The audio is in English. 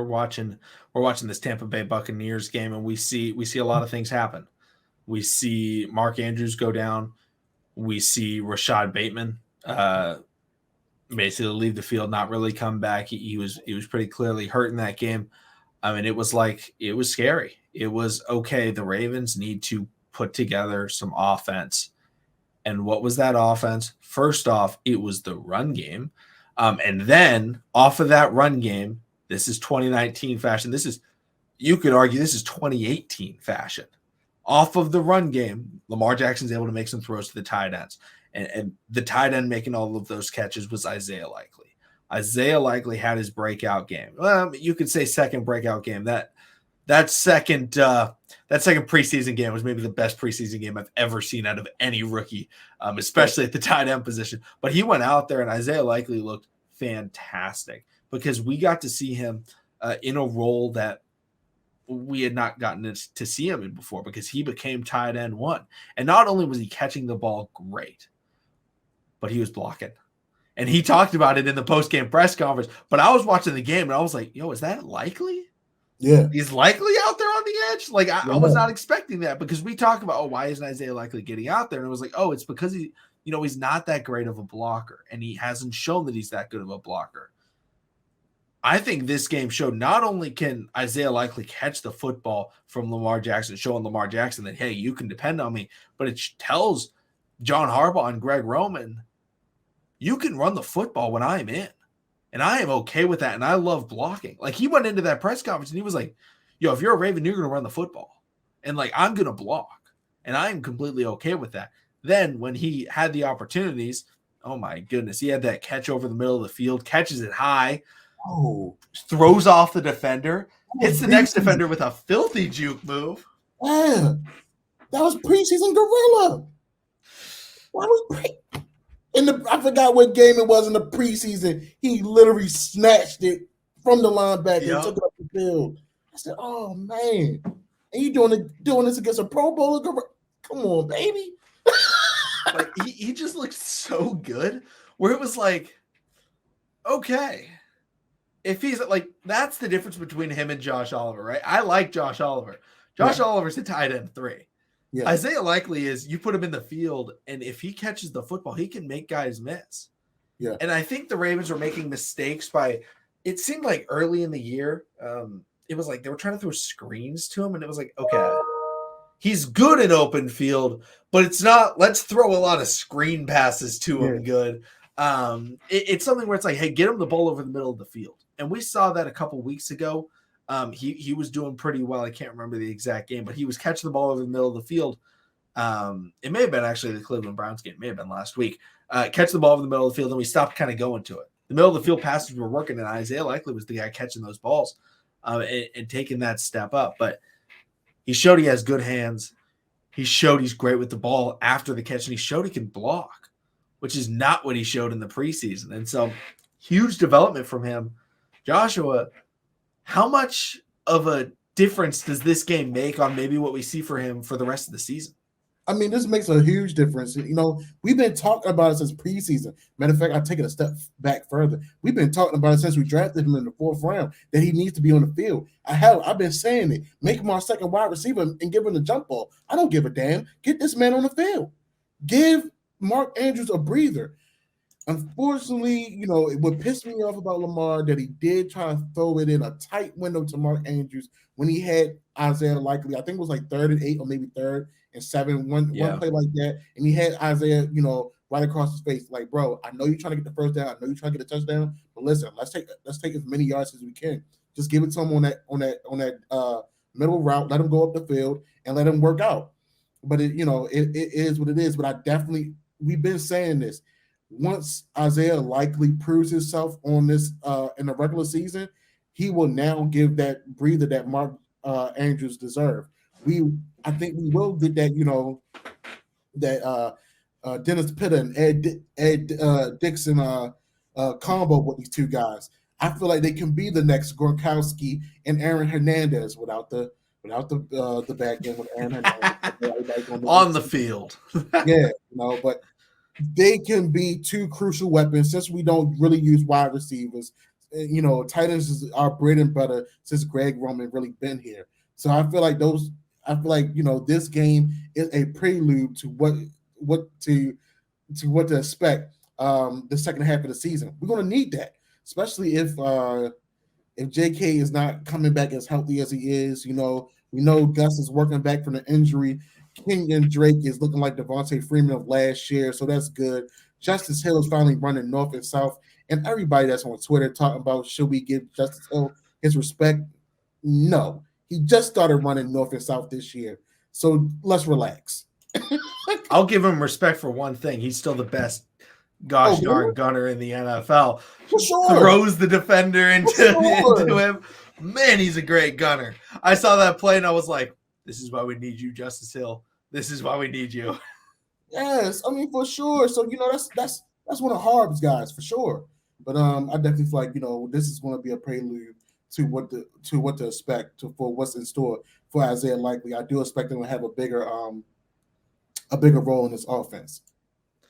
we're watching this Tampa Bay Buccaneers game, and we see a lot of things happen. We see Mark Andrews go down. We see Rashad Bateman basically leave the field, not really come back. He was pretty clearly hurt in that game. I mean, it was scary. It was okay. The Ravens need to put together some offense. And what was that offense? First off, it was the run game. And then off of that run game, this is 2019 fashion. You could argue this is 2018 fashion. Off of the run game, Lamar Jackson's able to make some throws to the tight ends. And the tight end making all of those catches was Isaiah Likely. Isaiah Likely had his breakout game. Well, you could say second breakout game. That second preseason game was maybe the best preseason game I've ever seen out of any rookie, especially at the tight end position. But he went out there, and Isaiah Likely looked fantastic because we got to see him in a role that we had not gotten to see him in before, because he became tight end one. And not only was he catching the ball great, but he was blocking. And he talked about it in the post-game press conference. But I was watching the game, and I was like, yo, is that Likely? Yeah. He's Likely out there on the edge? Like, I was not expecting that, because we talk about, why isn't Isaiah Likely getting out there? And it was like, it's because he's not that great of a blocker, and he hasn't shown that he's that good of a blocker. I think this game showed not only can Isaiah Likely catch the football from Lamar Jackson, showing Lamar Jackson that, hey, you can depend on me, but it tells John Harbaugh and Greg Roman, you can run the football when I'm in. And I am okay with that, and I love blocking. Like, he went into that press conference, and he was like, yo, if you're a Raven, you're going to run the football. And, like, I'm going to block. And I am completely okay with that. Then when he had the opportunities, oh, my goodness, he had that catch over the middle of the field, catches it high, throws off the defender, hits the next defender with a filthy juke move. Yeah, that was preseason gorilla. I forgot what game it was in the preseason. He literally snatched it from the linebacker and took it up the field. I said, "Oh man, and you doing this against a Pro Bowler? Come on, baby!" Like, he just looked so good. Where it was like, okay. If he's like, that's the difference between him and Josh Oliver, right? I like Josh Oliver. Josh Oliver's a tight end 3. Yeah. Isaiah Likely is, you put him in the field, and if he catches the football, he can make guys miss. Yeah. And I think the Ravens were making mistakes it seemed like early in the year, it was like they were trying to throw screens to him, and it was like, okay, he's good in open field, but it's not, let's throw a lot of screen passes to him good. It's something where it's like, hey, get him the ball over the middle of the field. And we saw that a couple weeks ago. He was doing pretty well. I can't remember the exact game, but he was catching the ball over the middle of the field. It may have been actually the Cleveland Browns game. It may have been last week. Catch the ball over the middle of the field, and we stopped kind of going to it. The middle of the field passes were working, and Isaiah Likely was the guy catching those balls and taking that step up. But he showed he has good hands. He showed he's great with the ball after the catch, and he showed he can block, which is not what he showed in the preseason. And so, huge development from him. Joshua, how much of a difference does this game make on maybe what we see for him for the rest of the season? I mean, this makes a huge difference. You know, we've been talking about it since preseason. Matter of fact, I'll take it a step back further. We've been talking about it since we drafted him in the 4th round, that he needs to be on the field. I've been saying it. Make him our second wide receiver and give him the jump ball. I don't give a damn. Get this man on the field. Give Mark Andrews a breather. Unfortunately, you know, it would piss me off about Lamar that he did try to throw it in a tight window to Mark Andrews when he had Isaiah Likely. I think it was like 3rd and 8 or maybe 3rd and 7, one play like that. And he had Isaiah, you know, right across his face. Like, bro, I know you're trying to get the first down. I know you're trying to get a touchdown. But listen, let's take as many yards as we can. Just give it to him on that middle route. Let him go up the field and let him work out. But it is what it is. But we've been saying this. Once Isaiah Likely proves himself on this in the regular season, he will now give that breather that Mark Andrews deserve. I think we will get that, you know, that Dennis Pitta and Ed Dixon combo with these two guys. I feel like they can be the next Gronkowski and Aaron Hernandez without the back end with Aaron Hernandez on the field. Yeah, you know, but they can be two crucial weapons since we don't really use wide receivers. tight ends is our bread and butter since Greg Roman really been here. So I feel like this game is a prelude to what to expect the second half of the season. We're going to need that, especially if JK is not coming back as healthy as he is. We know Gus is working back from the injury. Kenyon Drake is looking like Devontae Freeman of last year, so that's good. Justice Hill is finally running north and south, and everybody that's on Twitter talking about should we give Justice Hill his respect? No, he just started running north and south this year, so let's relax. I'll give him respect for one thing. He's still the best darn gunner in the NFL. For sure. Throws the defender into him. Man, he's a great gunner. I saw that play and I was like, this is why we need you, Justice Hill. This is why we need you. Yes, I mean for sure. So that's one of Harb's guys for sure. But I definitely feel like this is going to be a prelude to what to expect for what's in store for Isaiah Likely. I do expect him to have a bigger role in this offense.